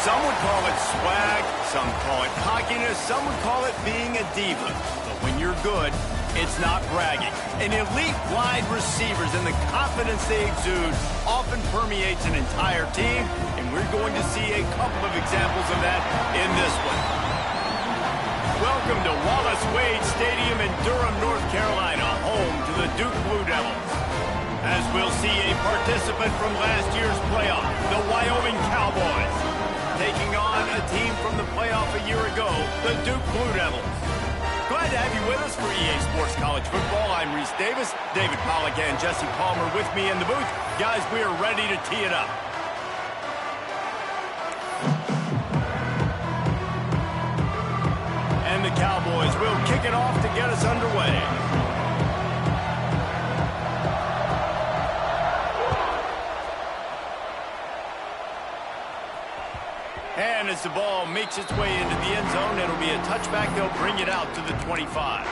Some would call it swag, some call it cockiness, some would call it being a diva. But when you're good, it's not bragging. And elite wide receivers and the confidence they exude often permeates an entire team, and we're going to see a couple of examples of that in this one. Welcome to Wallace Wade Stadium in Durham, North Carolina, home to the Duke Blue Devils. As we'll see a participant from last year's playoff, the Wyoming Cowboys, taking on a team from the playoff a year ago, the Duke Blue Devils. Glad to have you with us for EA Sports College Football. I'm Reese Davis, David Pollack and Jesse Palmer with me in the booth. Guys, we are ready to tee it up. And the Cowboys will kick it off to get us underway. And as the ball makes its way into the end zone, it'll be a touchback. They'll bring it out to the 25.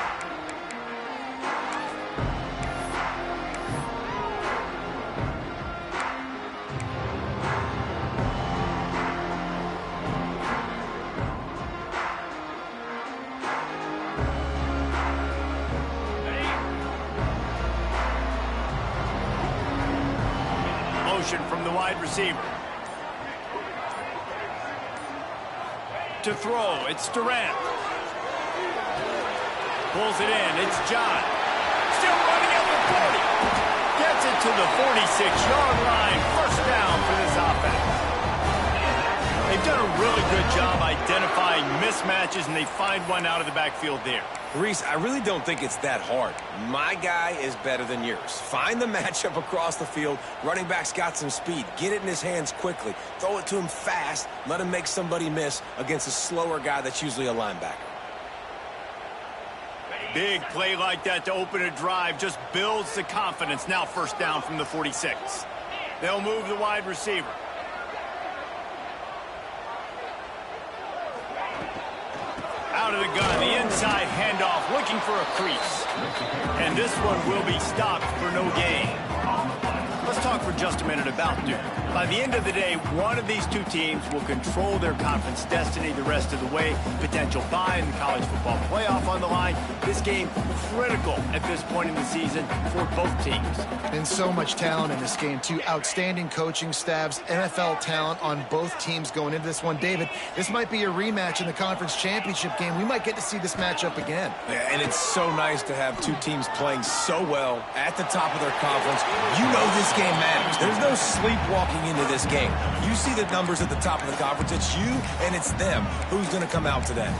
Motion from the wide receiver. To throw, it's Durant. Pulls it in, it's John. Still running at the 40. Gets it to the 46-yard line. First down for this offense. They've done a really good job identifying mismatches, and they find one out of the backfield there. Reese, I really don't think it's that hard. My guy is better than yours. Find the matchup across the field. Running back's got some speed. Get it in his hands quickly. Throw it to him fast. Let him make somebody miss against a slower guy that's usually a linebacker. Big play like that to open a drive just builds the confidence. Now first down from the 46. They'll move the wide receiver. Out of the gun, the inside handoff, looking for a crease. And this one will be stopped for no gain. Let's talk for just a minute about Duke. By the end of the day, one of these two teams will control their conference destiny the rest of the way. Potential bye in the college football playoff on the line. This game critical at this point in the season for both teams. And so much talent in this game, too. Outstanding coaching staffs, NFL talent on both teams going into this one. David, this might be a rematch in the conference championship game. We might get to see this matchup again. Yeah, and it's so nice to have two teams playing so well at the top of their conference. You know this game matters. There's no sleepwalking into this game. You see the numbers at the top of the conference. It's you and it's them. Who's going to come out today?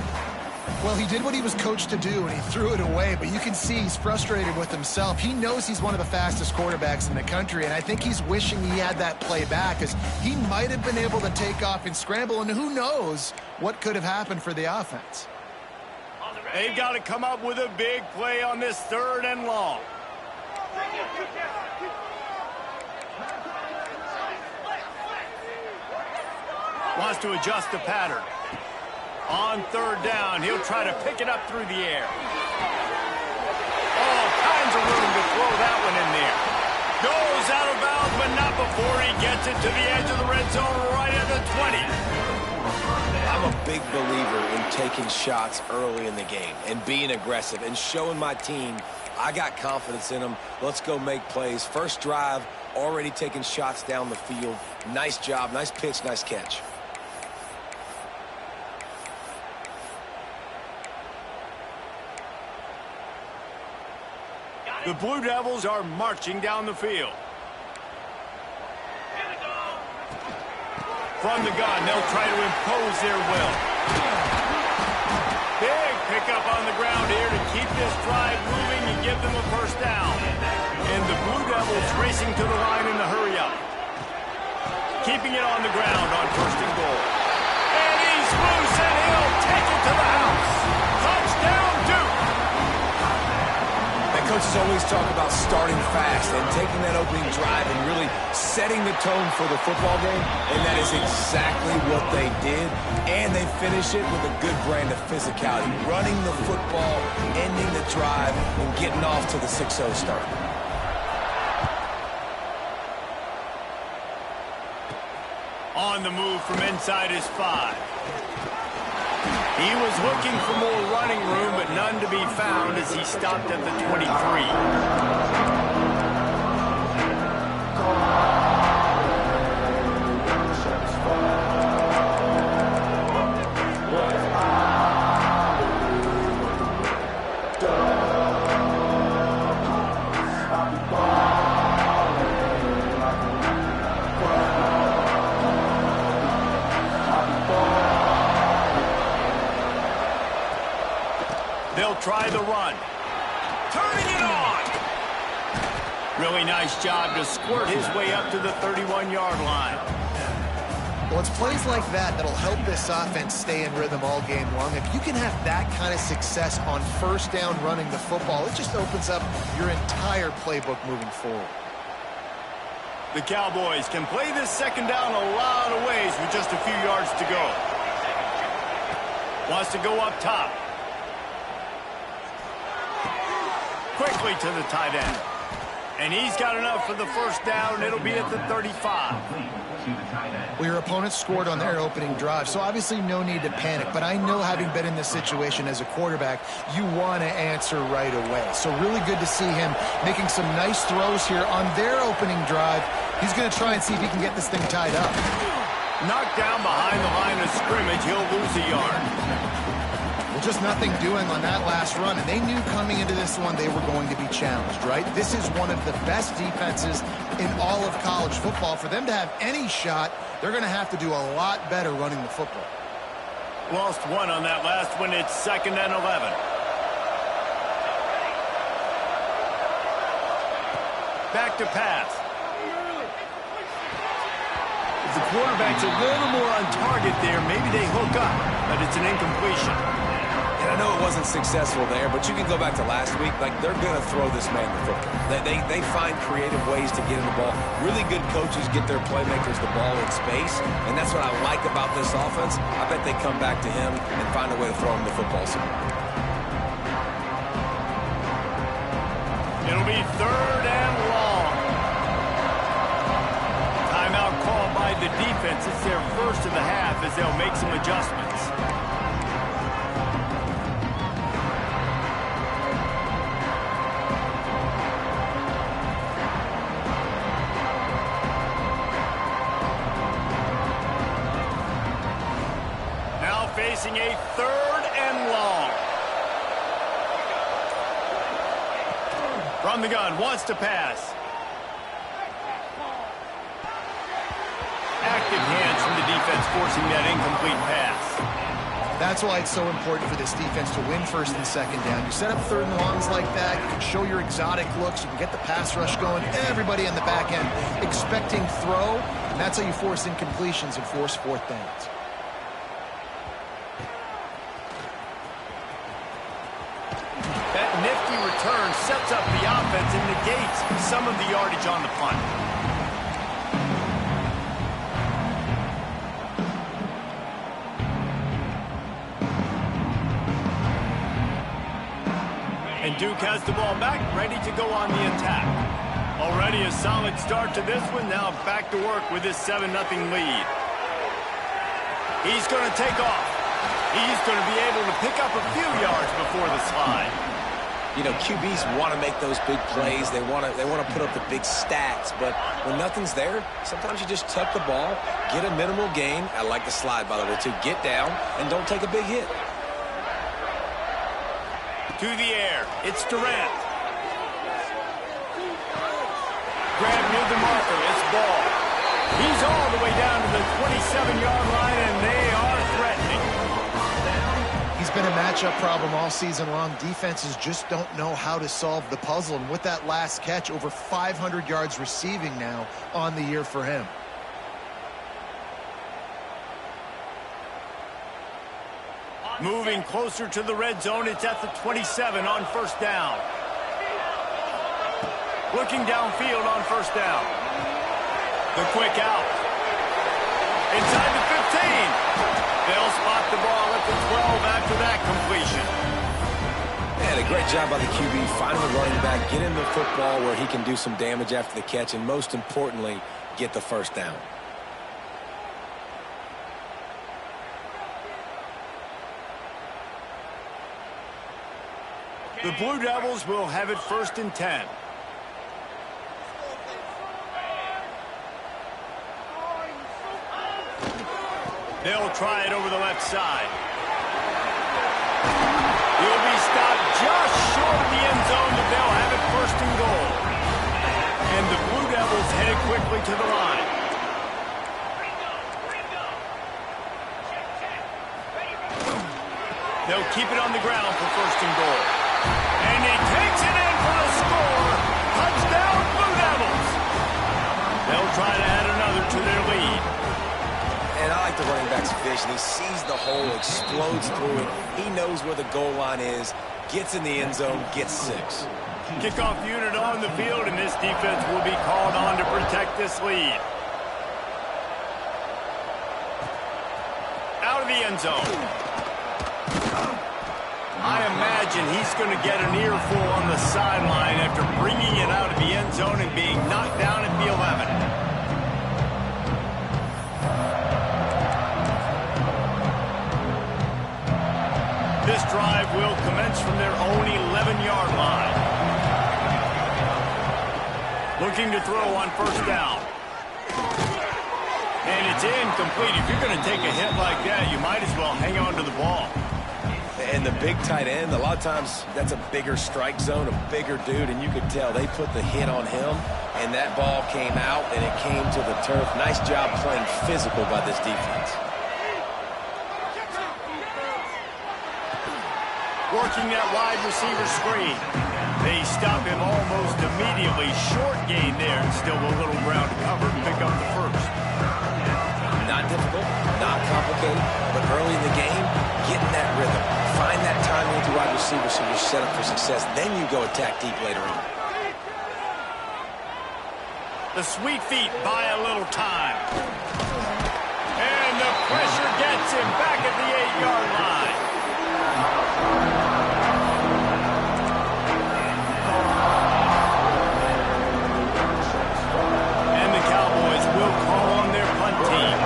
Well, he did what he was coached to do, and he threw it away, but you can see he's frustrated with himself. He knows he's one of the fastest quarterbacks in the country, and I think he's wishing he had that play back, because he might have been able to take off and scramble, and who knows what could have happened for the offense. They've got to come up with a big play on this third and long. Wants to adjust the pattern. On third down, he'll try to pick it up through the air. All kinds of room to throw that one in there. Goes out of bounds, but not before he gets it to the edge of the red zone right at the 20. I'm a big believer in taking shots early in the game and being aggressive and showing my team I got confidence in them. Let's go make plays. First drive, already taking shots down the field. Nice job, nice pitch, nice catch. The Blue Devils are marching down the field. From the gun, they'll try to impose their will. Big pickup on the ground here to keep this drive moving and give them a first down. And the Blue Devils racing to the line in the hurry-up. Keeping it on the ground on first and goal. And he's loose, and he'll take it to the house. Touchdown, Duke! Coaches always talk about starting fast and taking that opening drive and really setting the tone for the football game, and that is exactly what they did, and they finish it with a good brand of physicality, running the football, ending the drive, and getting off to the 6-0 start. On the move from inside his 5. He was looking for more running room, but none to be found as he stopped at the 23. They'll try the run. Turning it on! Really nice job to squirt his way up to the 31-yard line. Well, it's plays like that that'll help this offense stay in rhythm all game long. If you can have that kind of success on first down running the football, it just opens up your entire playbook moving forward. The Cowboys can play this second down a lot of ways with just a few yards to go. Wants to go up top. Quickly to the tight end. And he's got enough for the first down. It'll be at the 35. Well, your opponent scored on their opening drive, so obviously no need to panic. But I know, having been in this situation as a quarterback, you want to answer right away. So really good to see him making some nice throws here on their opening drive. He's going to try and see if he can get this thing tied up. Knocked down behind the line of scrimmage. He'll lose a yard. Well, just nothing doing on that last run, and they knew coming into this one they were going to be challenged, right? This is one of the best defenses in all of college football. For them to have any shot, they're going to have to do a lot better running the football. Lost one on that last one. It's 2nd and 11. Back to pass. If the quarterback's a little more on target there, maybe they hook up, but it's an incompletion. And I know it wasn't successful there, but you can go back to last week. Like, they're going to throw this man the football. They find creative ways to get in the ball. Really good coaches get their playmakers the ball in space, and that's what I like about this offense. I bet they come back to him and find a way to throw him the football somewhere. It'll be 3rd and long. Timeout called by the defense. It's their first of the half as they'll make some adjustments. Facing a 3rd and long. From the gun, wants to pass. Active hands from the defense forcing that incomplete pass. That's why it's so important for this defense to win 1st and 2nd down. You set up 3rd and longs like that, you can show your exotic looks, you can get the pass rush going, everybody on the back end expecting throw, and that's how you force incompletions and force 4th downs. Nifty return sets up the offense and negates some of the yardage on the punt. And Duke has the ball back, ready to go on the attack. Already a solid start to this one. Now back to work with his 7-0 lead. He's going to take off. He's going to be able to pick up a few yards before the slide. You know, QBs want to make those big plays. They want to put up the big stats. But when nothing's there, sometimes you just tuck the ball, get a minimal gain. I like the slide, by the way, too. Get down and don't take a big hit. To the air. It's Durant. Grab near the marker. It's Ball. He's all the way down to the 27-yard line, and they are threatening. He's been a matchup problem all season long. Defenses just don't know how to solve the puzzle. And with that last catch, over 500 yards receiving now on the year for him. Moving closer to the red zone. It's at the 27 on 1st down. Looking downfield on 1st down. The quick out. Inside the 15. They'll spot the ball at the 12 after that completion. And a great job by the QB, finding the running back, get him the football where he can do some damage after the catch, and most importantly, get the 1st down. The Blue Devils will have it 1st and 10. They'll try it over the left side. He'll be stopped just short of the end zone, but they'll have it 1st and goal. And the Blue Devils headed quickly to the line. They'll keep it on the ground for 1st and goal. And he takes it in for the score. Touchdown, Blue Devils. They'll try to add another to their lead. And I like the running back's vision. He sees the hole, explodes through it. He knows where the goal line is, gets in the end zone, gets 6. Kickoff unit on the field, and this defense will be called on to protect this lead. Out of the end zone. I imagine he's going to get an earful on the sideline after bringing it out of the end zone and being knocked down at the 11. This drive will commence from their own 11-yard line. Looking to throw on 1st down. And it's incomplete. If you're going to take a hit like that, you might as well hang on to the ball. And the big tight end, a lot of times that's a bigger strike zone, a bigger dude, and you could tell they put the hit on him, and that ball came out, and it came to the turf. Nice job playing physical by this defense. Working that wide receiver screen. They stop him almost immediately. Short gain there, and still a little ground to cover to pick up the 1st. Not difficult, not complicated, but early in the game, get in that rhythm. Find that timing with the wide receiver so you're set up for success. Then you go attack deep later on. The sweet feet buy a little time. And the pressure gets him back at the 8-yard line. And the Cowboys will call on their punt team.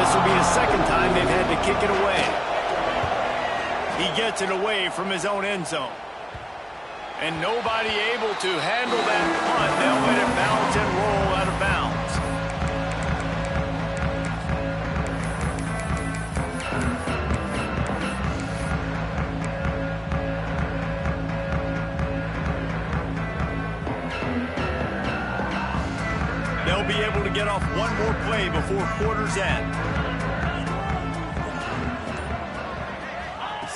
This will be the 2nd time they've had to kick it away. He gets it away from his own end zone. And nobody able to handle that punt. They'll let it bounce and roll out of bounds. They'll be able to get off one more play before quarter's end.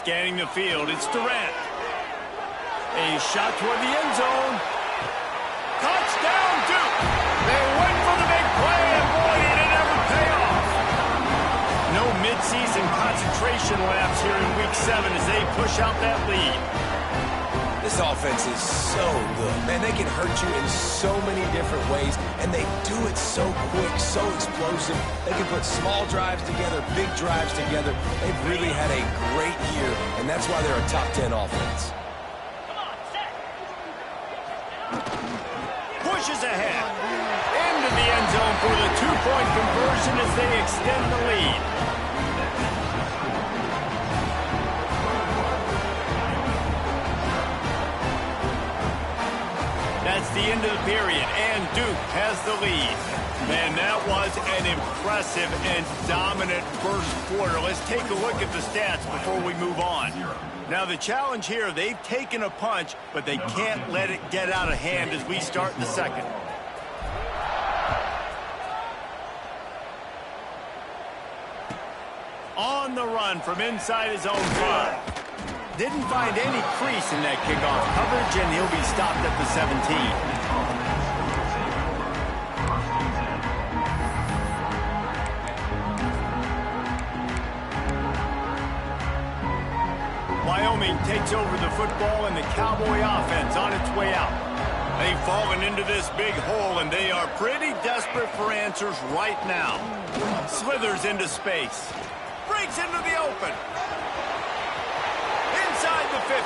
Scanning the field, it's Durant. A shot toward the end zone. Touchdown, Duke! They went for the big play, and boy, did it ever pay off. No midseason concentration lapse here in Week 7 as they push out that lead. This offense is so good. Man, they can hurt you in so many different ways, and they do it so quick, so explosive. They can put small drives together, big drives together. They've really had a great year, and that's why they're a top 10 offense. Pushes ahead. Into the end zone for the 2-point conversion as they extend the lead. That's the end of the period, and Duke has the lead. Man, that was an impressive and dominant first quarter. Let's take a look at the stats before we move on. Now, the challenge here, they've taken a punch, but they can't let it get out of hand as we start the 2nd. On the run from inside his own 5. Didn't find any crease in that kickoff coverage, and he'll be stopped at the 17. Wyoming takes over the football, and the Cowboy offense on its way out. They've fallen into this big hole, and they are pretty desperate for answers right now. Slithers into space. Breaks into the open. Inside the 50.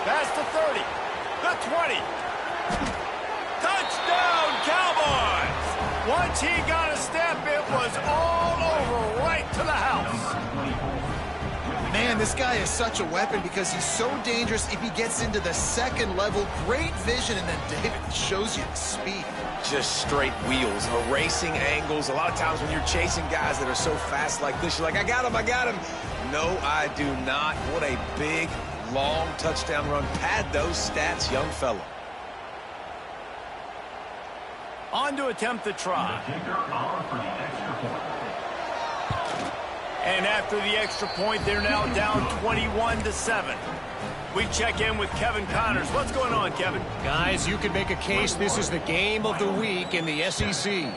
Past the 30. The 20. Touchdown, Cowboys! Once he got a step, it was all over right to the house. Man, this guy is such a weapon because he's so dangerous if he gets into the second level. Great vision, and then David shows you the speed. Just straight wheels, erasing angles. A lot of times when you're chasing guys that are so fast like this, you're like, I got him, I got him. No, I do not. What a big, long touchdown run. Pad those stats, young fella. On to attempt the try. And after the extra point, they're now down 21-7. We check in with Kevin Connors. What's going on, Kevin? Guys, you could make a case this is the game of the week in the SEC.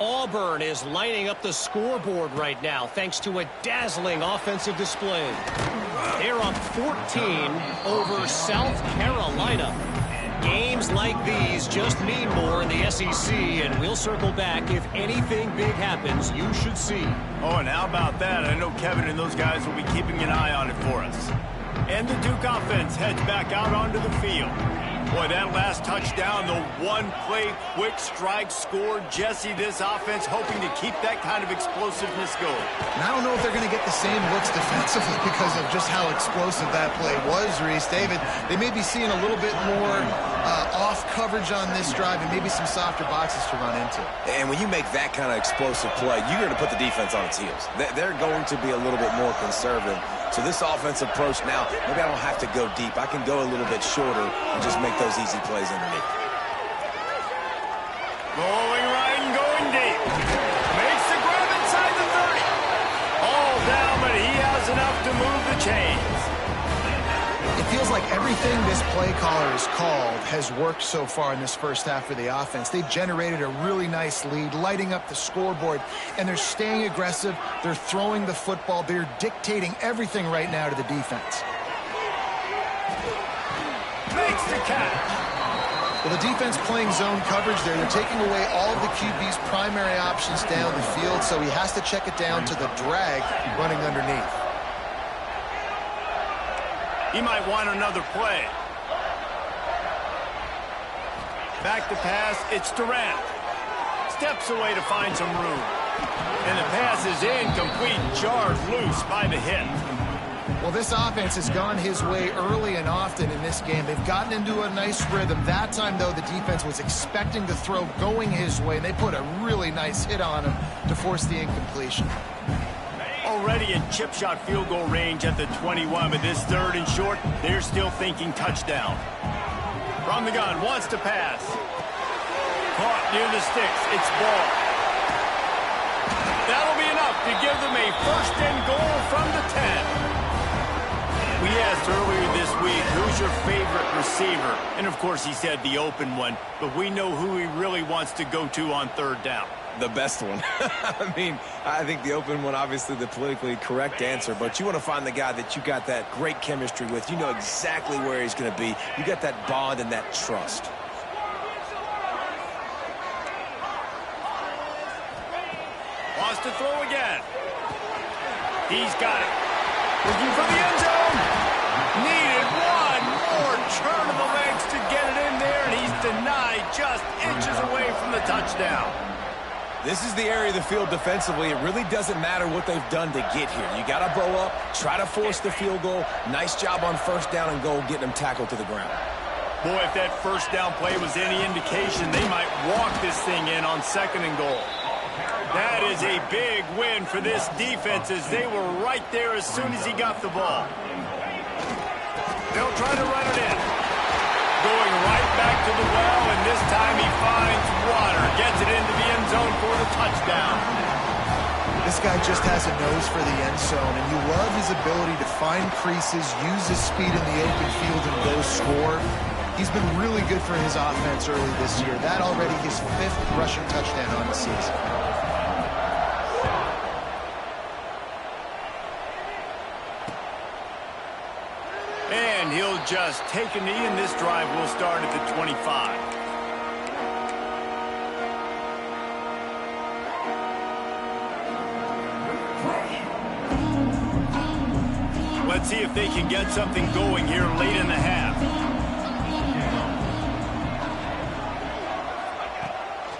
Auburn is lining up the scoreboard right now thanks to a dazzling offensive display. They're up 14 over South Carolina. Games like these just mean more in the SEC, and we'll circle back. If anything big happens, you should see. Oh, and how about that? I know Kevin and those guys will be keeping an eye on it for us. And the Duke offense heads back out onto the field. Boy, that last touchdown, the one-play quick strike scored. Jesse, this offense hoping to keep that kind of explosiveness going. And I don't know if they're going to get the same looks defensively because of just how explosive that play was, Reese. David, they may be seeing a little bit more off coverage on this drive and maybe some softer boxes to run into. And when you make that kind of explosive play, you're going to put the defense on its heels. They're going to be a little bit more conservative. So this offensive approach now, maybe I don't have to go deep. I can go a little bit shorter and just make those easy plays underneath. Going right and going deep. Makes the grab inside the 30. All down, but he has enough to move the chains. It feels like everything this play caller has called has worked so far in this first half for the offense. They've generated a really nice lead, lighting up the scoreboard, and they're staying aggressive. They're throwing the football. They're dictating everything right now to the defense. Makes the catch. Well, the defense playing zone coverage there. They're taking away all of the QB's primary options down the field, so he has to check it down to the drag running underneath. He might want another play. Back to pass, it's Durant. Steps away to find some room. And the pass is incomplete, jarred loose by the hit. Well, this offense has gone his way early and often in this game. They've gotten into a nice rhythm. That time, though, the defense was expecting the throw going his way, and they put a really nice hit on him to force the incompletion. Already in chip shot field goal range at the 21, but this third and short, they're still thinking touchdown. From the gun, wants to pass. Caught near the sticks, it's ball. That'll be enough to give them a first and goal from the 10. We asked earlier this week, who's your favorite receiver? And of course he said the open one, but we know who he really wants to go to on third down. The best one. I mean, I think the open one, obviously the politically correct answer, but you want to find the guy that you got that great chemistry with. You know exactly where he's going to be. You got that bond and that trust. Wants to throw again. He's got it. Looking for the end zone. Needed one more turn of the legs to get it in there, and he's denied just inches away from the touchdown. This is the area of the field defensively. It really doesn't matter what they've done to get here. You got to bow up, try to force the field goal. Nice job on first down and goal, getting them tackled to the ground. Boy, if that first down play was any indication, they might walk this thing in on second and goal. That is a big win for this defense as they were right there as soon as he got the ball. They'll try to run it in. Going right back to the well, and this time he finds water. Gets it into the end zone for the touchdown. This guy just has a nose for the end zone, and you love his ability to find creases, use his speed in the open field, and go score. He's been really good for his offense early this year. That already his 5th rushing touchdown on the season. And he'll just take a knee, and this drive will start at the 25. Let's see if they can get something going here late in the half.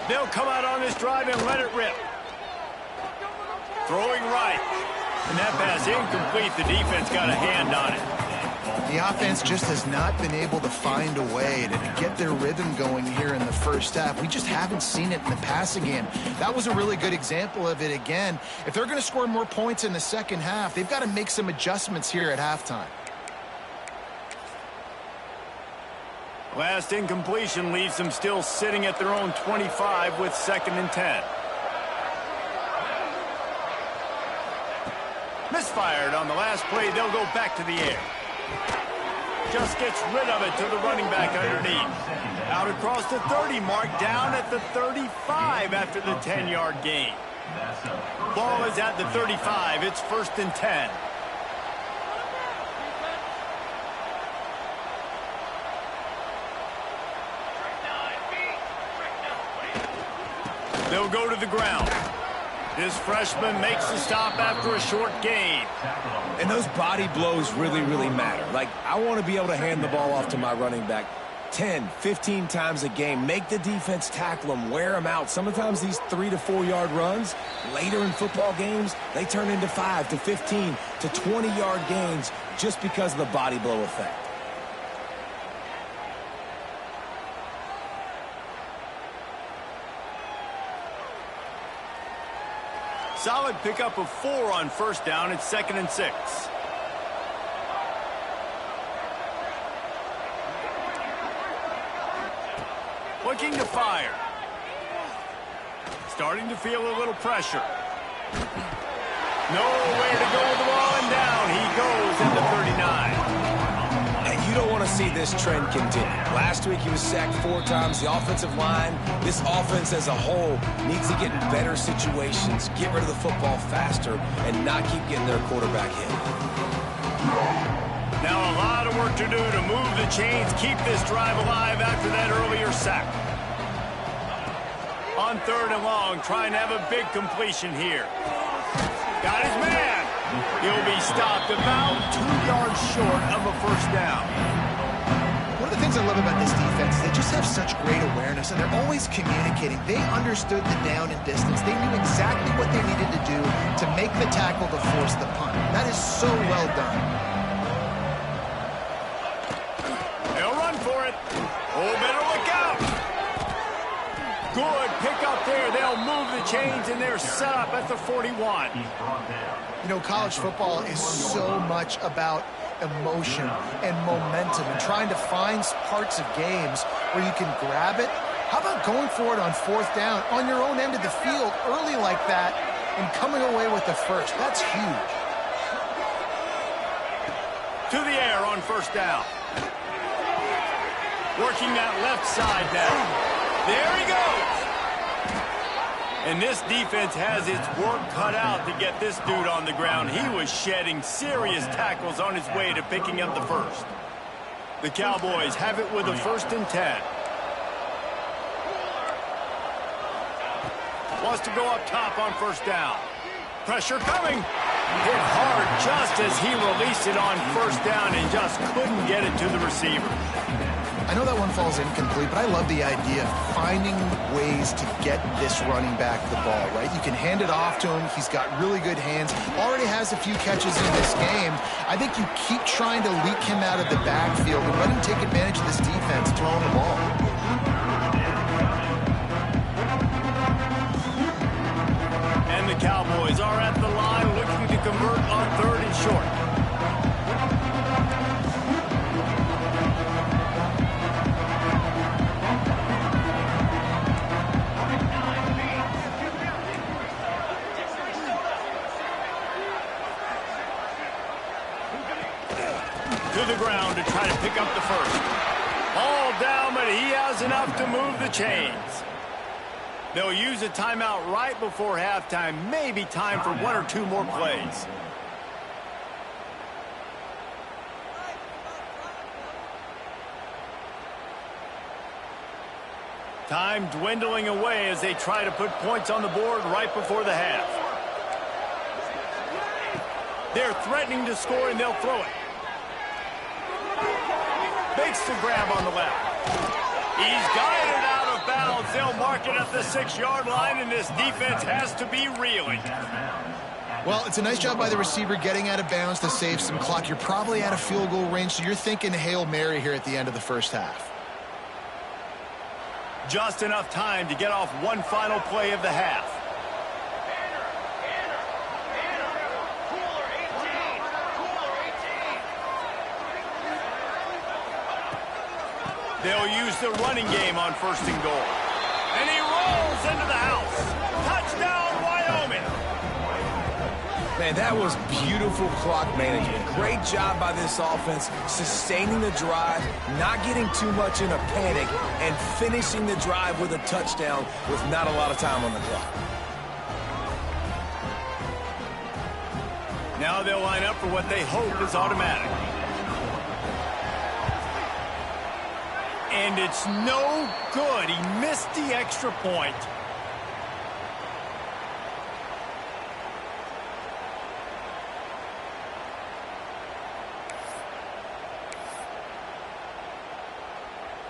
They'll come out on this drive and let it rip. Throwing right. And that pass incomplete. The defense got a hand on it. The offense just has not been able to find a way to get their rhythm going here in the first half. We just haven't seen it in the passing game. That was a really good example of it again. If they're going to score more points in the second half, they've got to make some adjustments here at halftime. Last incompletion leaves them still sitting at their own 25 with 2nd and 10. Misfired on the last play. They'll go back to the air. Just gets rid of it to the running back underneath. Out across the 30 mark, down at the 35 after the 10-yard gain. Ball is at the 35. It's 1st and 10. They'll go to the ground. This freshman makes the stop after a short gain. And those body blows really, really matter. Like, I want to be able to hand the ball off to my running back 10, 15 times a game. Make the defense tackle them, wear them out. Sometimes these 3 to 4 yard runs, later in football games, they turn into 5 to 15 to 20 yard gains just because of the body blow effect. Solid pickup of 4 on 1st down. It's 2nd and 6. Looking to fire. Starting to feel a little pressure. Nowhere to go with the ball, and down he goes at the 39. And you don't want to see this trend continue. Last week he was sacked 4 times. The offensive line, this offense as a whole, needs to get in better situations, get rid of the football faster, and not keep getting their quarterback hit. Now a lot of work to do to move the chains, keep this drive alive after that earlier sack. On 3rd and long, trying to have a big completion here. Got his man. He'll be stopped about 2 yards short of a 1st down. One of the things I love about this defense, they just have such great awareness, and they're always communicating. They understood the down and distance. They knew exactly what they needed to do to make the tackle to force the punt. That is so well done. They'll run for it. Oh, better look out. Good pick up there. They'll move the chains, and they're set up at the 41. You know, college football is so much about emotion and momentum and trying to find parts of games where you can grab it. How about going for it on 4th down on your own end of the field early like that and coming away with the first? That's huge. To the air on 1st down. Working that left side now. There he goes. And this defense has its work cut out to get this dude on the ground. He was shedding serious tackles on his way to picking up the first. The Cowboys have it with a 1st and 10. Wants to go up top on 1st down. Pressure coming. Hit hard just as he released it on 1st down and just couldn't get it to the receiver. I know that one falls incomplete, but I love the idea of finding ways to get this running back the ball, right? You can hand it off to him. He's got really good hands. Already has a few catches in this game. I think you keep trying to leak him out of the backfield and let him take advantage of this defense throwing the ball. And the Cowboys are at the line looking to convert on 3rd and short. To the ground to try to pick up the first. All down, but he has enough to move the chains. They'll use a timeout right before halftime. Maybe time for 1 or 2 more plays. Time dwindling away as they try to put points on the board right before the half. They're threatening to score, and they'll throw it. Makes the grab on the left. He's got it out of bounds. They'll mark it at the 6-yard line, and this defense has to be reeling. Well, it's a nice job by the receiver getting out of bounds to save some clock. You're probably out of field goal range, so you're thinking Hail Mary here at the end of the first half. Just enough time to get off one final play of the half. They'll use the running game on 1st and goal. And he rolls into the house. Touchdown, Wyoming. Man, that was beautiful clock management. Great job by this offense, sustaining the drive, not getting too much in a panic, and finishing the drive with a touchdown with not a lot of time on the clock. Now they'll line up for what they hope is automatic. And it's no good. He missed the extra point.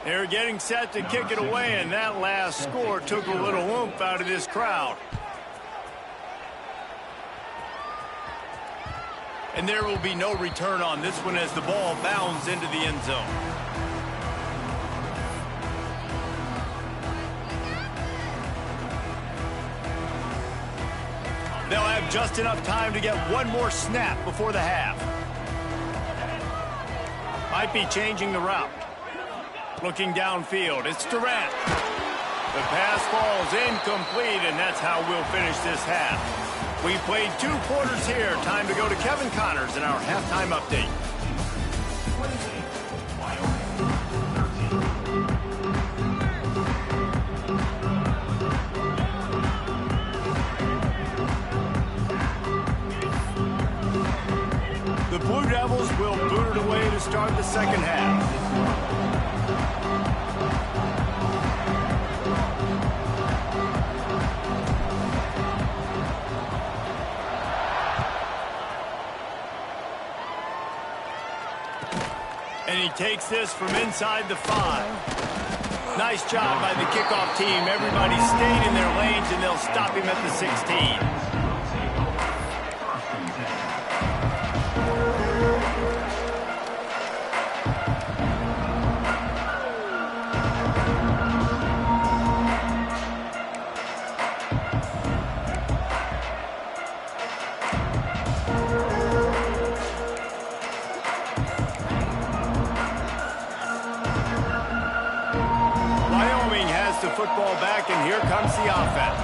They're getting set to kick it away, and that last score took a little oomph out of this crowd. And there will be no return on this one as the ball bounds into the end zone. They'll have just enough time to get one more snap before the half. Might be changing the route. Looking downfield, it's Durant. The pass falls incomplete, and that's how we'll finish this half. We played 2 quarters here. Time to go to Kevin Connors in our halftime update. The Blue Devils will boot it away to start the second half. And he takes this from inside the 5. Nice job by the kickoff team. Everybody stayed in their lanes, and they'll stop him at the 16. Football back, and here comes the offense.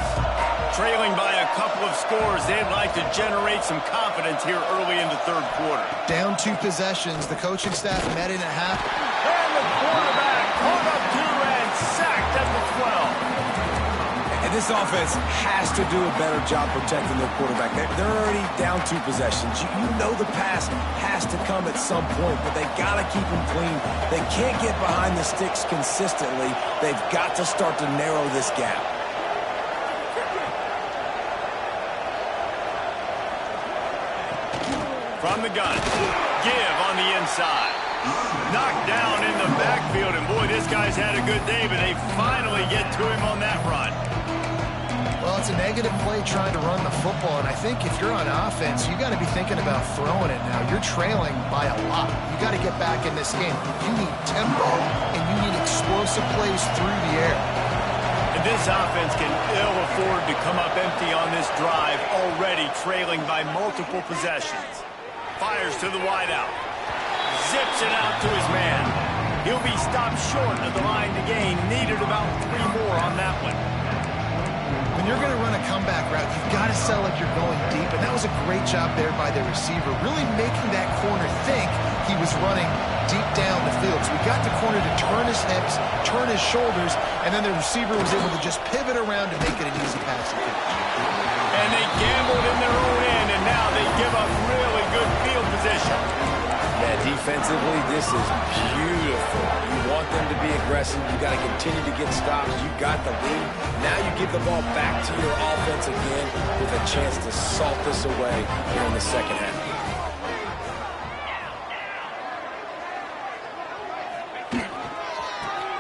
Trailing by a couple of scores, they'd like to generate some confidence here early in the 3rd quarter. Down 2 possessions. The coaching staff met in at half. And the quarterback caught up 2 and sacked at the 12. And this offense has to do a better job protecting their quarterback. They're already down 2 possessions. You know the pass has to come at some point, but they got to keep them clean. They can't get behind the sticks consistently. They've got to start to narrow this gap. From the gun, give on the inside. Knocked down in the backfield, and boy, this guy's had a good day, but they finally get to him on that run. Well, it's a negative play trying to run the football, and I think if you're on offense, you got to be thinking about throwing it now. You're trailing by a lot. You got to get back in this game. You need tempo, and you need explosive plays through the air. And this offense can ill afford to come up empty on this drive, already trailing by multiple possessions. Fires to the wideout. Zips it out to his man. He'll be stopped short of the line to gain. Needed about 3 more on that one. When you're going to run a comeback route, you've got to sell like you're going deep, and that was a great job there by the receiver, really making that corner think he was running deep down the field. So we got the corner to turn his hips, turn his shoulders, and then the receiver was able to just pivot around and make it an easy pass to catch. And they gambled in their own end, and now they give up really good field position. Yeah, defensively, this is beautiful. You want them to be aggressive. You got to continue to get stops. You got the lead. Now you give the ball back to your offense again with a chance to salt this away here in the second half.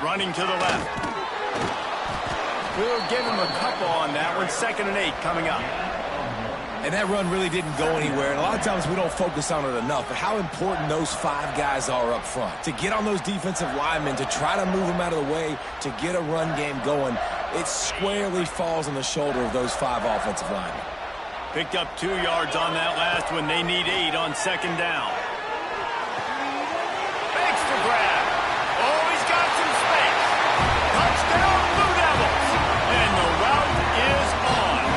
Running to the left. We'll give him a couple on that one. 2nd and 8 coming up. And that run really didn't go anywhere. And a lot of times we don't focus on it enough, but how important those 5 guys are up front. To get on those defensive linemen, to try to move them out of the way, to get a run game going, it squarely falls on the shoulder of those 5 offensive linemen. Picked up 2 yards on that last one. They need 8 on second down. Fakes the grab. Oh, he's got some space. Touchdown, Blue Devils. And the route is on.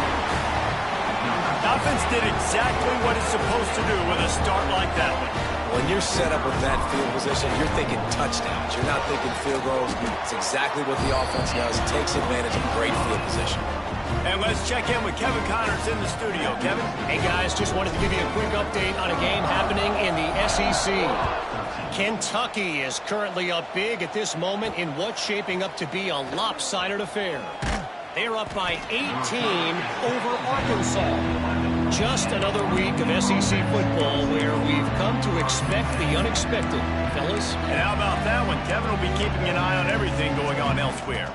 Offense did exactly what it's supposed to do with a start like that one. When you're set up with that field position, you're thinking touchdowns. You're not thinking field goals. It's exactly what the offense does. It takes advantage of great field position. And let's check in with Kevin Connors in the studio. Kevin? Hey, guys, just wanted to give you a quick update on a game happening in the SEC. Kentucky is currently up big at this moment in what's shaping up to be a lopsided affair. They're up by 18 over Arkansas. Just another week of SEC football where we've come to expect the unexpected, fellas. And how about that one? Kevin will be keeping an eye on everything going on elsewhere.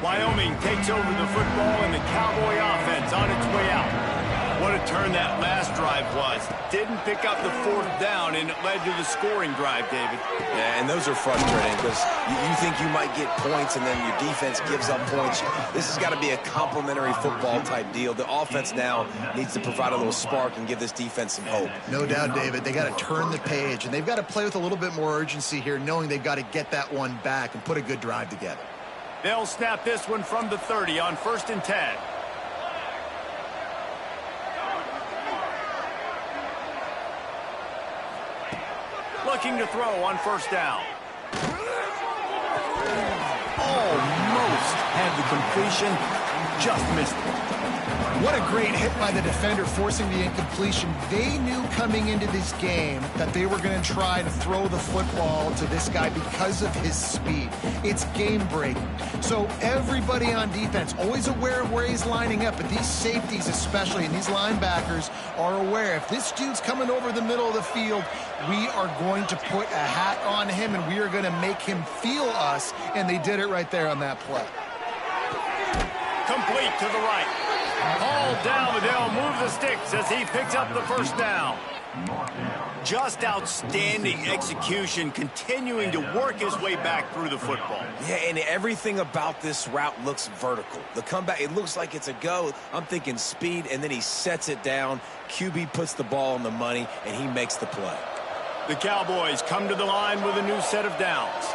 Wyoming takes over the football and the Cowboy offense on its way out. What a turn that last drive was. Didn't pick up the 4th down, and it led to the scoring drive, David. Yeah, and those are frustrating because you think you might get points and then your defense gives up points. This has got to be a complementary football type deal. The offense now needs to provide a little spark and give this defense some hope. No doubt, David. They got to turn the page, and they've got to play with a little bit more urgency here, knowing they've got to get that one back and put a good drive together. They'll snap this one from the 30 on 1st and 10. Looking to throw on 1st down. Almost had the completion, just missed it. What a great hit by the defender, forcing the incompletion. They knew coming into this game that they were going to try to throw the football to this guy because of his speed. It's game-breaking. So everybody on defense, always aware of where he's lining up, but these safeties especially, and these linebackers are aware. If this dude's coming over the middle of the field, we are going to put a hat on him, and we are going to make him feel us, and they did it right there on that play. Complete to the right. Hauled down, but they'll move the sticks as he picks up the 1st down. Just outstanding execution, continuing to work his way back through the football. Yeah, and everything about this route looks vertical. The comeback, it looks like it's a go. I'm thinking speed, and then he sets it down. QB puts the ball on the money, and he makes the play. The Cowboys come to the line with a new set of downs.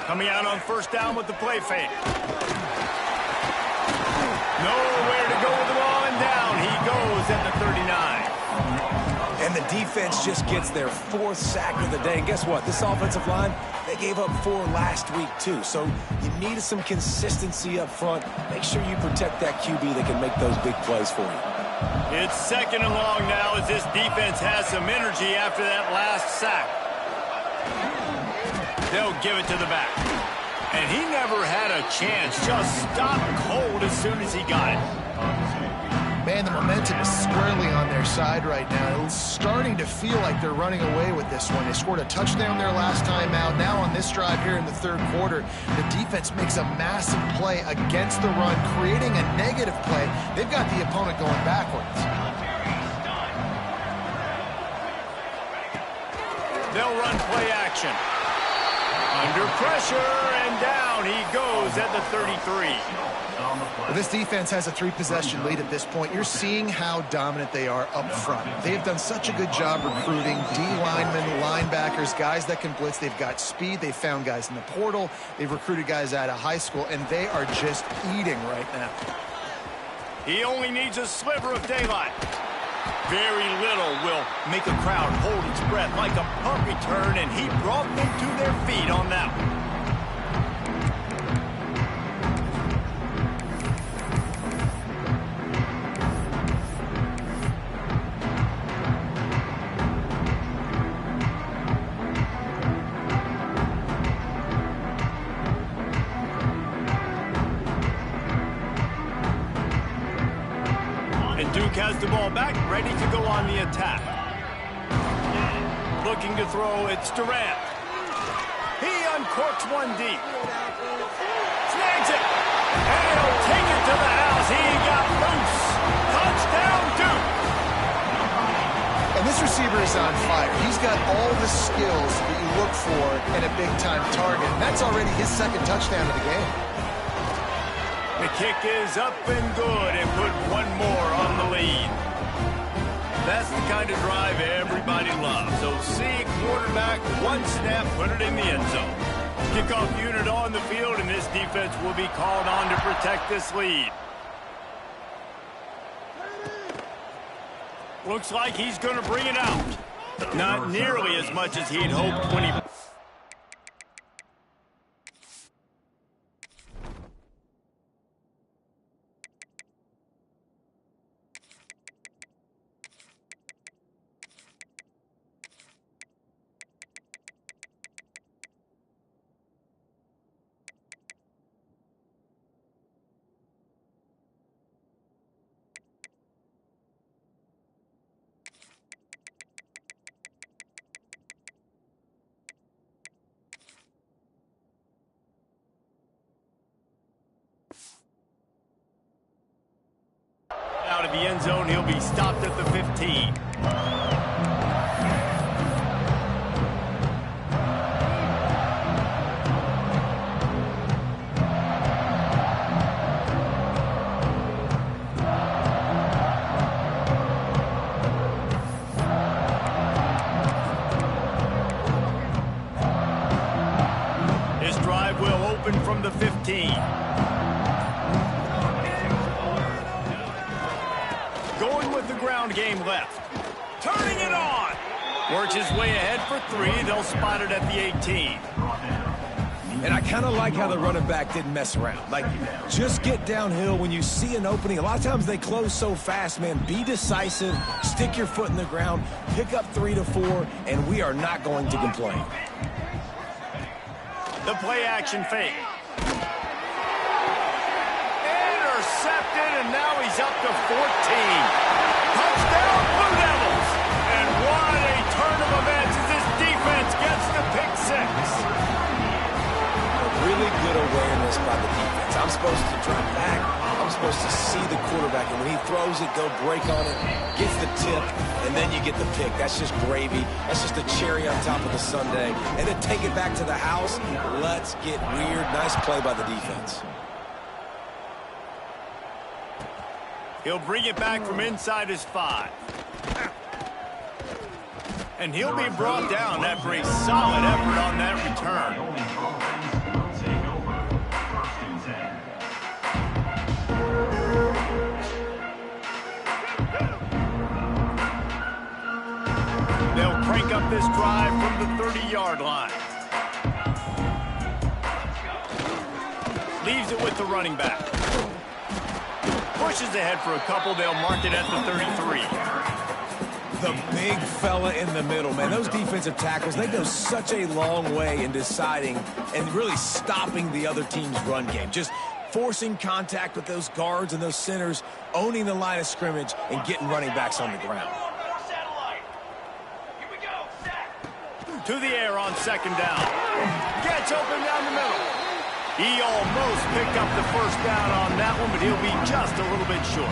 Coming out on 1st down with the play fake. Nowhere to go with the ball, and down he goes at the 39. And the defense just gets their 4th sack of the day. And guess what? This offensive line, they gave up 4 last week too. So you need some consistency up front. Make sure you protect that QB that can make those big plays for you. It's 2nd and long now as this defense has some energy after that last sack. They'll give it to the back. And he never had a chance. Just stopped cold as soon as he got it. Man, the momentum is squarely on their side right now. It's starting to feel like they're running away with this one. They scored a touchdown their last time out. Now on this drive here in the 3rd quarter, the defense makes a massive play against the run, creating a negative play. They've got the opponent going backwards. They'll run play action. Under pressure, and down he goes at the 33. Well, this defense has a 3-possession lead at this point. You're seeing how dominant they are up front. They've done such a good job recruiting D-linemen, linebackers, guys that can blitz. They've got speed. They've found guys in the portal. They've recruited guys out of high school, and they are just eating right now. He only needs a sliver of daylight. Very little will make a crowd hold its breath like a punt return, and he brought them to their feet on that one. Duke has the ball back, ready to go on the attack. Looking to throw, it's Durant. He corks one deep. Snags it. And he'll take it to the house. He got loose. Touchdown, Duke. And this receiver is on fire. He's got all the skills that you look for in a big-time target. And that's already his second touchdown of the game. The kick is up and good and put one more on the lead. That's the kind of drive everybody loves. So see quarterback, one snap, put it in the end zone. Kickoff unit on the field, and this defense will be called on to protect this lead. Looks like he's going to bring it out. Not nearly as much as he'd hoped when he... Out of the end zone, he'll be stopped at the 15. His drive will open from the 15. Going with the ground game left. Turning it on. Works his way ahead for 3. They'll spot it at the 18. And I kind of like how the running back didn't mess around. Like, just get downhill when you see an opening. A lot of times they close so fast, man. Be decisive. Stick your foot in the ground. Pick up 3 to 4, and we are not going to complain. The play action fake. Intercepted, and now he's up to 14. Touchdown, Blue Devils! And what a turn of events as this defense gets the pick 6. A really good awareness by the defense. I'm supposed to drop back. I'm supposed to see the quarterback, and when he throws it, go break on it, gets the tip, and then you get the pick. That's just gravy. That's just a cherry on top of the sundae. And then take it back to the house. Let's get weird. Nice play by the defense. He'll bring it back from inside his 5. And he'll be brought down after a solid effort on that return. They'll crank up this drive from the 30-yard line. Leaves it with the running back. Pushes ahead for a couple. They'll mark it at the 33. The big fella in the middle, man. Those defensive tackles, they go such a long way in deciding and really stopping the other team's run game. Just forcing contact with those guards and those centers, owning the line of scrimmage, and getting running backs on the ground. To the air on second down. Gets open down the middle. He almost picked up the first down on that one, but he'll be just a little bit short.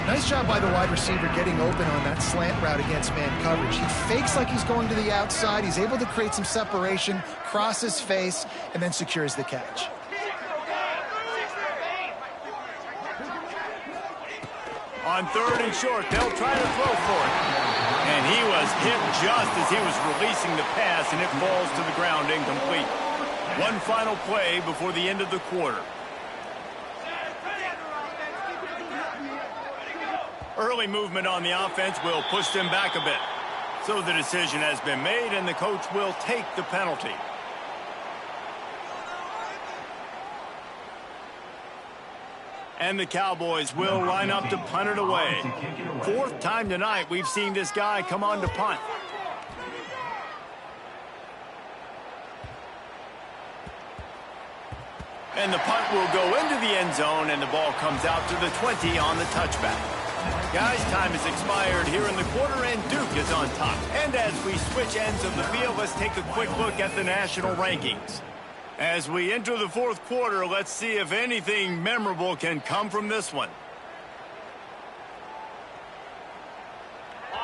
Nice job by the wide receiver getting open on that slant route against man coverage. He fakes like he's going to the outside. He's able to create some separation, cross his face, and then secures the catch. On 3rd and short, they'll try to throw for it. And he was hit just as he was releasing the pass, and it falls to the ground incomplete. One final play before the end of the quarter. Early movement on the offense will push them back a bit. So the decision has been made, and the coach will take the penalty. And the Cowboys will line up to punt it away. 4th time tonight we've seen this guy come on to punt. And the punt will go into the end zone, and the ball comes out to the 20 on the touchback. Guys, time has expired here in the quarter, and Duke is on top. And as we switch ends of the field, let's take a quick look at the national rankings. As we enter the fourth quarter, let's see if anything memorable can come from this one.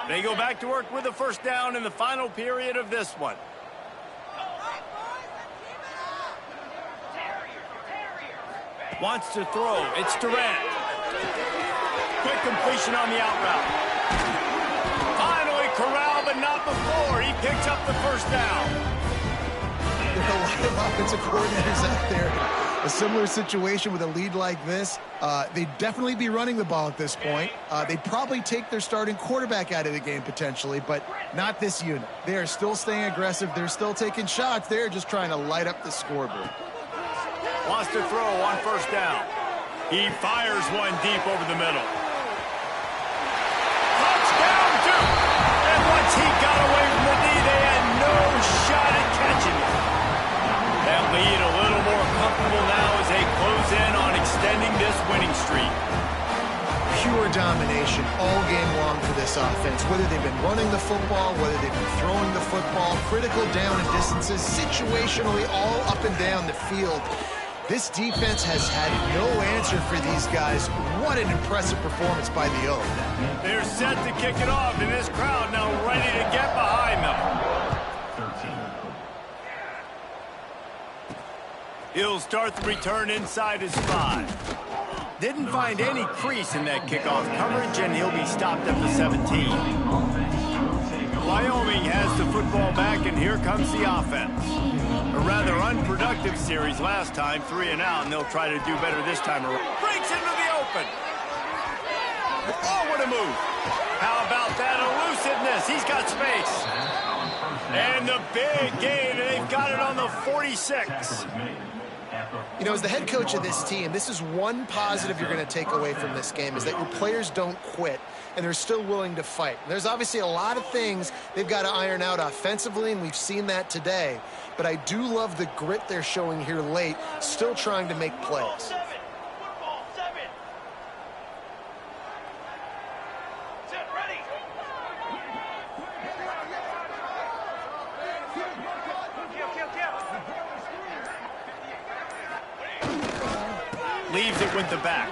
They go back to work with a first down in the final period of this one. Wants to throw. It's Durant. Quick completion on the out route. Finally corralled, but not before. He picks up the first down. There are a lot of offensive coordinators out there. A similar situation with a lead like this. They'd definitely be running the ball at this point. They'd probably take their starting quarterback out of the game potentially, but not this unit. They are still staying aggressive. They're still taking shots. They're just trying to light up the scoreboard. Wants to throw on first down. He fires one deep over the middle. Touchdown, Duke! And once he got away from the knee, they had no shot at catching it. That lead a little more comfortable now as they close in on extending this winning streak. Pure domination all game long for this offense. Whether they've been running the football, whether they've been throwing the football, critical down and distances, situationally all up and down the field. This defense has had no answer for these guys. What an impressive performance by the Oak. They're set to kick it off, and this crowd now ready to get behind them. He'll start the return inside his 5. Didn't find any crease in that kickoff coverage, and he'll be stopped at the 17. Wyoming has the football back, and here comes the offense. A rather unproductive series last time, 3 and out, and they'll try to do better this time around. Breaks into the open. Oh, what a move. How about that elusiveness? He's got space. And the big gain, and they've got it on the 46. You know, as the head coach of this team, this is one positive you're going to take away from this game, is that your players don't quit, and they're still willing to fight. There's obviously a lot of things they've got to iron out offensively, and we've seen that today. But I do love the grit they're showing here late, still trying to make plays. Leaves it with the back.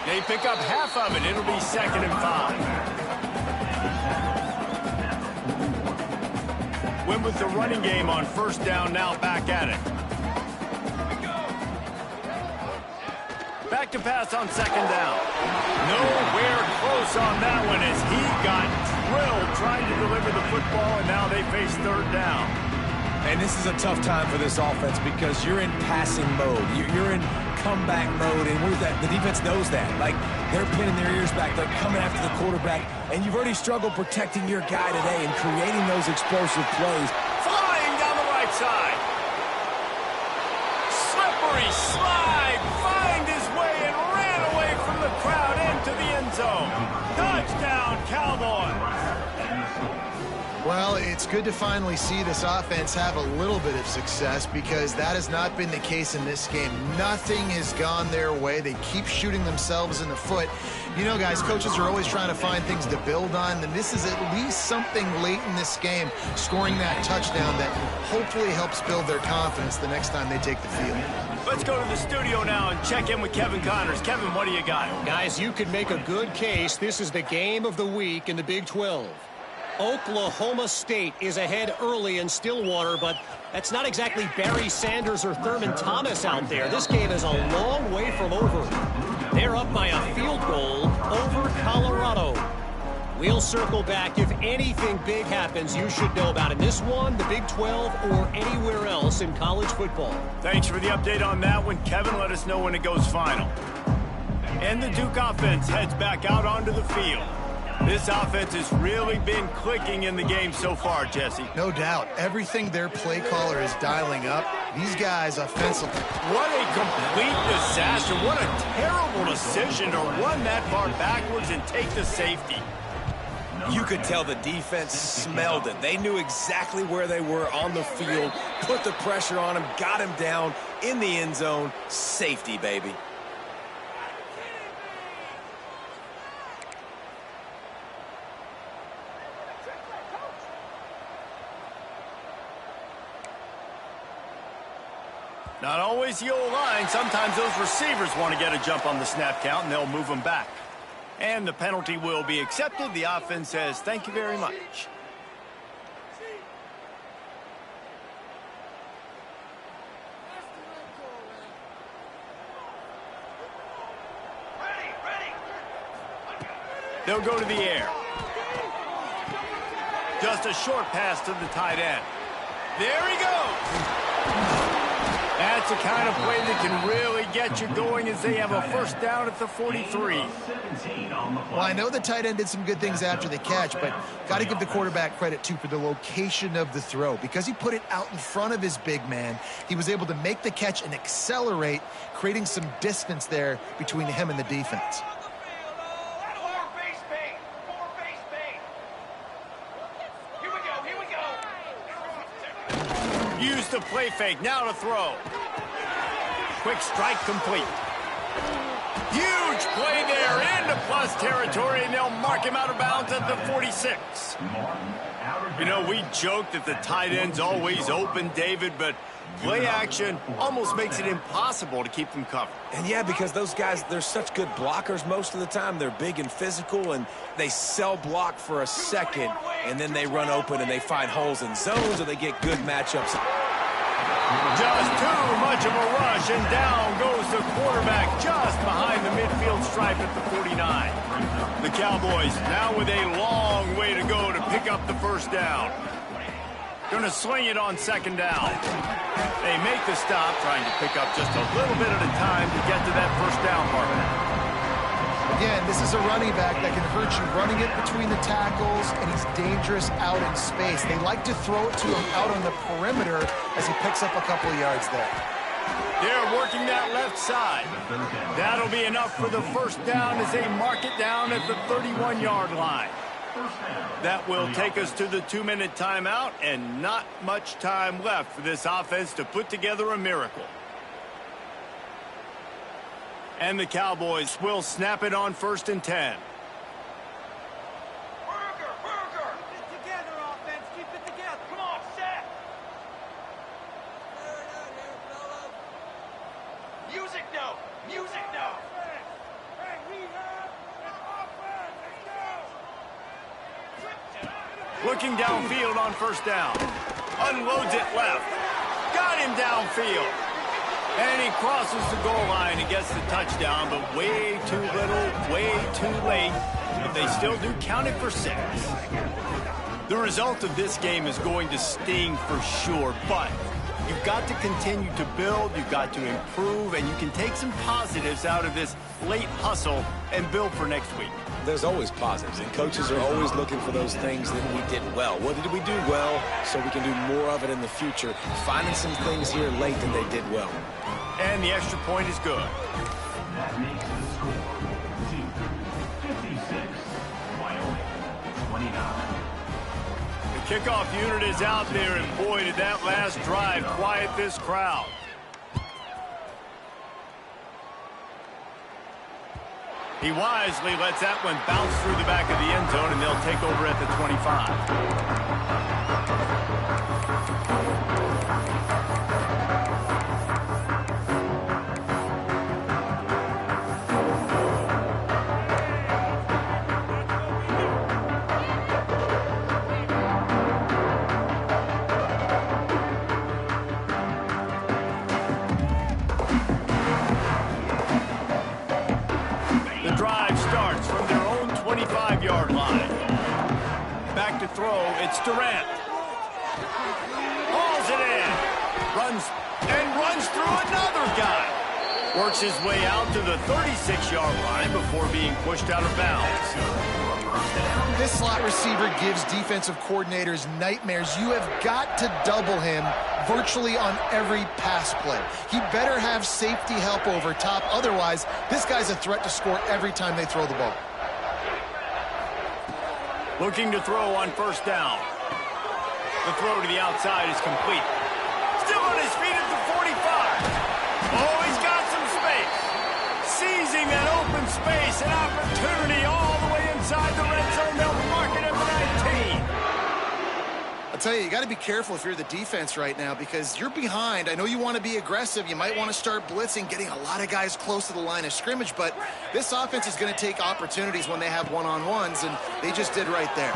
They pick up half of it. It'll be 2nd and 5. Went with the running game on first down, now back at it. Back to pass on 2nd down. Nowhere close on that one as he got drilled trying to deliver the football, and now they face 3rd down. And this is a tough time for this offense because you're in passing mode. You're in comeback mode, and the defense knows that. Like, they're pinning their ears back. They're coming after the quarterback, and you've already struggled protecting your guy today and creating those explosive plays. Flying down the right side. Slippery slide. Find his way and ran away from the crowd into the end zone. Touchdown, Cowboys. Well, it's good to finally see this offense have a little bit of success because that has not been the case in this game. Nothing has gone their way. They keep shooting themselves in the foot. You know, guys, coaches are always trying to find things to build on, and this is at least something late in this game, scoring that touchdown that hopefully helps build their confidence the next time they take the field. Let's go to the studio now and check in with Kevin Connors. Kevin, what do you got? Guys, you could make a good case. This is the game of the week in the Big 12. Oklahoma State is ahead early in Stillwater, but that's not exactly Barry Sanders or Thurman Thomas out there. This game is a long way from over. They're up by a field goal over Colorado. We'll circle back. If anything big happens, you should know about it. This one, the Big 12, or anywhere else in college football. Thanks for the update on that one, Kevin. Let us know when it goes final. And the Duke offense heads back out onto the field. This offense has really been clicking in the game so far, Jesse. No doubt. Everything their play caller is dialing up, these guys offensively. What a complete disaster. What a terrible decision to run that far backwards and take the safety. You could tell the defense smelled it. They knew exactly where they were on the field, put the pressure on him, got him down in the end zone. Safety, baby. Not always the old line. Sometimes those receivers want to get a jump on the snap count, and they'll move them back. And the penalty will be accepted. The offense says, thank you very much. They'll go to the air. Just a short pass to the tight end. There he goes. That's the kind of play that can really get you going as they have a first down at the 43. Well, I know the tight end did some good things after the catch, but got to give the quarterback credit, too, for the location of the throw. Because he put it out in front of his big man, he was able to make the catch and accelerate, creating some distance there between him and the defense. Use the play fake, now to throw. Quick strike complete. Huge play there into plus territory, and they'll mark him out of bounds at the 46. You know, we joke that the tight end's always open, David, but play action almost makes it impossible to keep them covered. And yeah, because those guys, they're such good blockers most of the time. They're big and physical, and they sell block for a second, and then they run open and they find holes in zones, or they get good matchups. Just too much of a rush, and down goes the quarterback just behind the midfield stripe at the 49. The Cowboys now with a long way to go to pick up the first down. Going to sling it on second down. They make the stop, trying to pick up just a little bit at a time to get to that first down mark. Again, this is a running back that can hurt you running it between the tackles, and he's dangerous out in space. They like to throw it to him out on the perimeter as he picks up a couple of yards there. They're working that left side. That'll be enough for the first down as they mark it down at the 31-yard line. That will take us to the 2-minute timeout, and not much time left for this offense to put together a miracle. And the Cowboys will snap it on 1st and 10. Burger! Keep it together, offense. Keep it together. Come on, set. Music no. Music no. Hey, we have an offense. Let's go. Looking downfield on first down. Unloads it left. Got him downfield. And he crosses the goal line and gets the touchdown, but way too little, way too late. But they still do count it for 6. The result of this game is going to sting for sure, but you've got to continue to build, you've got to improve, and you can take some positives out of this late hustle and build for next week. There's always positives, and coaches are always looking for those things that we did well. What did we do well so we can do more of it in the future? Finding some things here late that they did well. And the extra point is good. That makes the score 56, Wyoming 29. The kickoff unit is out there, and boy, did that last drive quiet this crowd. He wisely lets that one bounce through the back of the end zone, and they'll take over at the 25. Back to throw, it's Durant. Hauls it in. Runs through another guy. Works his way out to the 36-yard line before being pushed out of bounds. This slot receiver gives defensive coordinators nightmares. You have got to double him virtually on every pass play. He better have safety help over top. Otherwise, this guy's a threat to score every time they throw the ball. Looking to throw on first down. The throw to the outside is complete. Still on his feet at the 45. Oh, he's got some space. Seizing that open space, an opportunity all the way inside the red zone. They'll mark it at the 19. A tell you, you got to be careful if you're the defense right now because you're behind. I know you want to be aggressive. You might want to start blitzing, getting a lot of guys close to the line of scrimmage, but this offense is going to take opportunities when they have one-on-ones, and they just did right there.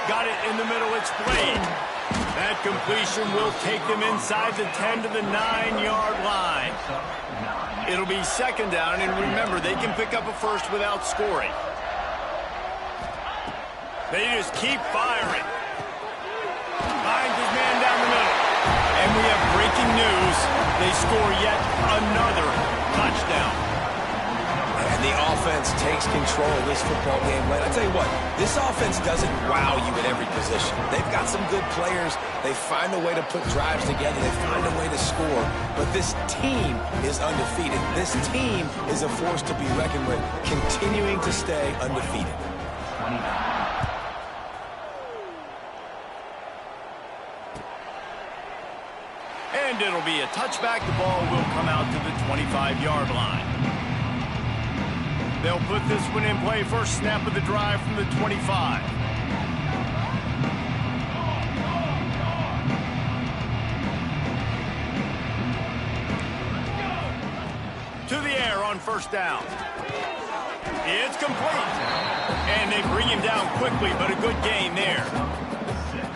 Got it in the middle. It's Blade. That completion will take them inside the 10 to the 9-yard line. It'll be second down, and remember, they can pick up a first without scoring. They just keep firing. Finds his man down the middle. And we have breaking news. They score yet another touchdown. And the offense takes control of this football game. I tell you what, this offense doesn't wow you at every position. They've got some good players. They find a way to put drives together. They find a way to score. But this team is undefeated. This team is a force to be reckoned with, continuing to stay undefeated. And it'll be a touchback. The ball will come out to the 25-yard line. They'll put this one in play. First snap of the drive from the 25. To the air on first down. It's complete. And they bring him down quickly, but a good gain there.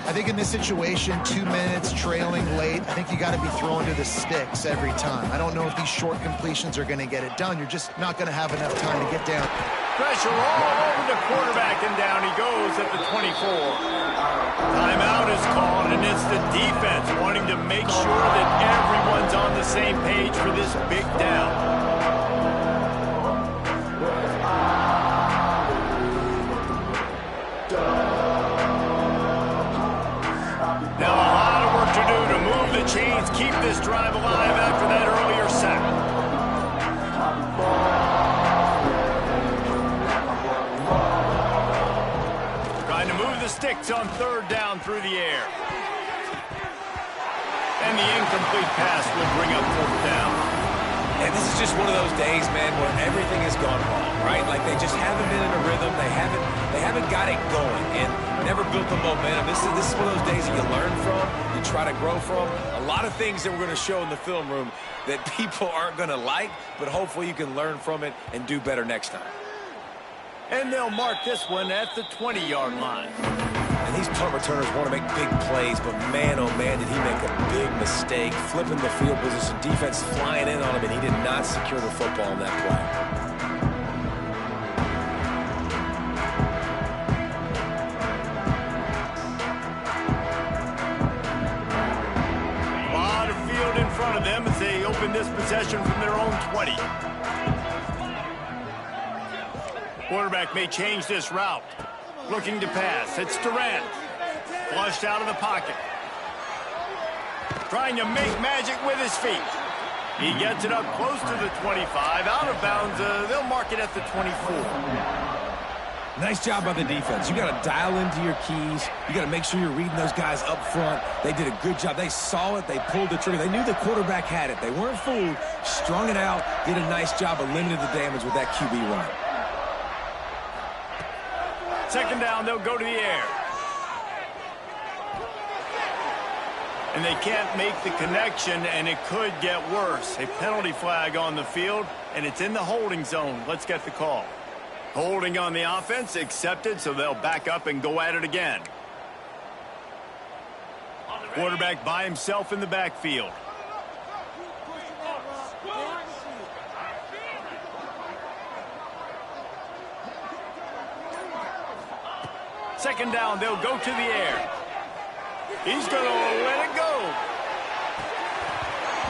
I think in this situation, 2 minutes, trailing late, I think you got to be throwing to the sticks every time. I don't know if these short completions are going to get it done. You're just not going to have enough time to get down. Pressure all over the quarterback, and down he goes at the 24. Timeout is called, and it's the defense wanting to make sure that everyone's on the same page for this big down. Now a lot of work to do to move the chains, keep this drive alive after that earlier sack. Trying to move the sticks on third down through the air. And the incomplete pass will bring up fourth down. And this is just one of those days, man, where everything has gone wrong, right? Like they just haven't been in a rhythm. They haven't got it going and never built the momentum. This is one of those days that you learn from, you try to grow from. A lot of things that we're going to show in the film room that people aren't going to like, but hopefully you can learn from it and do better next time. And they'll mark this one at the 20-yard line. And these punt returners want to make big plays, but man, oh man, did he make a big mistake. Flipping the field position, defense flying in on him, and he did not secure the football in that play. A lot of field in front of them as they open this possession from their own 20. Quarterback may change this route. Looking to pass. It's Durant. Flushed out of the pocket. Trying to make magic with his feet. He gets it up close to the 25. Out of bounds. They'll mark it at the 24. Nice job by the defense. You got to dial into your keys. You got to make sure you're reading those guys up front. They did a good job. They saw it. They pulled the trigger. They knew the quarterback had it. They weren't fooled. Strung it out. Did a nice job of limiting the damage with that QB run. Second down, they'll go to the air. And they can't make the connection, and it could get worse. A penalty flag on the field, and it's in the holding zone. Let's get the call. Holding on the offense, accepted, so they'll back up and go at it again. Quarterback by himself in the backfield. Second down, they'll go to the air. He's going to let it go.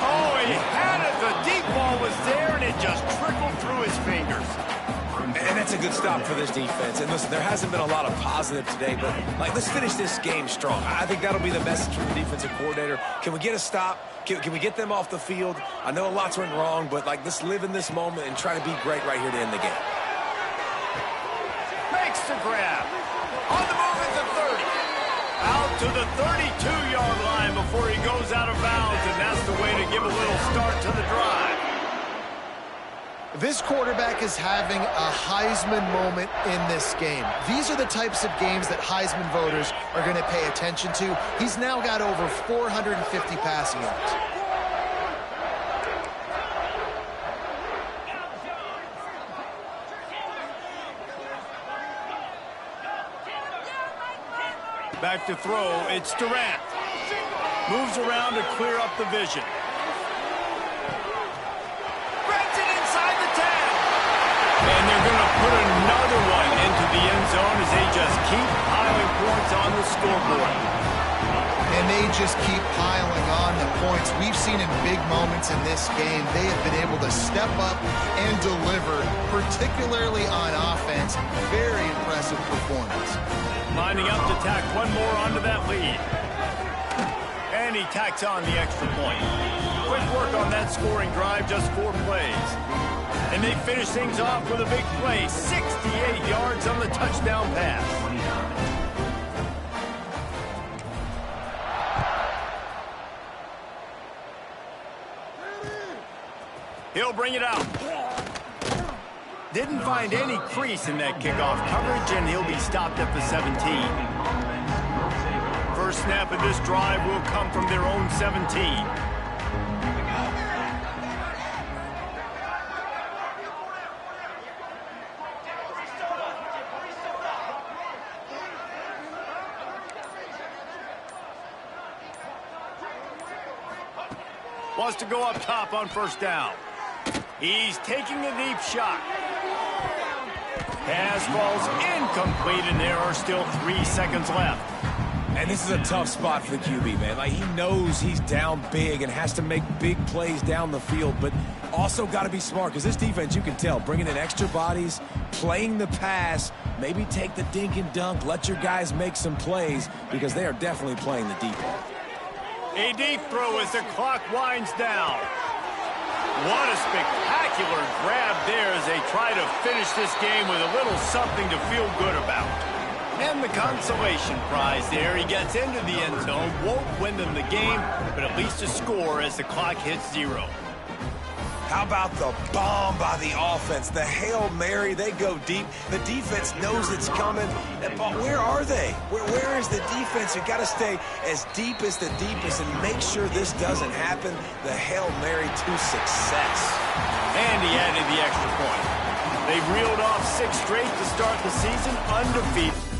Oh, he had it. The deep ball was there, and it just trickled through his fingers. And that's a good stop for this defense. And listen, there hasn't been a lot of positive today, but let's finish this game strong. I think that'll be the message from the defensive coordinator. Can we get a stop? Can we get them off the field? I know lots went wrong, but let's live in this moment and try to be great right here to end the game. Makes the grab. On the move at the 30. Out to the 32-yard line before he goes out of bounds, and that's the way to give a little start to the drive. This quarterback is having a Heisman moment in this game. These are the types of games that Heisman voters are going to pay attention to. He's now got over 450 passing yards. Back to throw, it's Durant. Moves around to clear up the vision. Threads it inside the 10. And they're going to put another one into the end zone as they just keep piling points on the scoreboard. And they just keep piling on the points. We've seen in big moments in this game, they have been able to step up and deliver, particularly on offense. Very impressive performance. Lining up to tack one more onto that lead. And he tacks on the extra point. Quick work on that scoring drive, just 4 plays. And they finish things off with a big play, 68 yards on the touchdown pass. He'll bring it out. Didn't find any crease in that kickoff coverage, and he'll be stopped at the 17. First snap of this drive will come from their own 17. Wants to go up top on first down. He's taking a deep shot. Pass falls incomplete, and there are still 3 seconds left. And this is a tough spot for the QB, man. Like, he knows he's down big and has to make big plays down the field, but also got to be smart, because this defense, you can tell, bringing in extra bodies, playing the pass, maybe take the dink and dunk, let your guys make some plays, because they are definitely playing the deep ball. A deep throw as the clock winds down. What a spectacular grab there as they try to finish this game with a little something to feel good about. And the consolation prize there. He gets into the end zone, won't win them the game, but at least a score as the clock hits 0. How about the bomb by the offense? The Hail Mary, they go deep. The defense knows it's coming. But where are they? Where is the defense? You've got to stay as deep as the deepest and make sure this doesn't happen. The Hail Mary to success. And he added the extra point. They've reeled off 6 straight to start the season undefeated.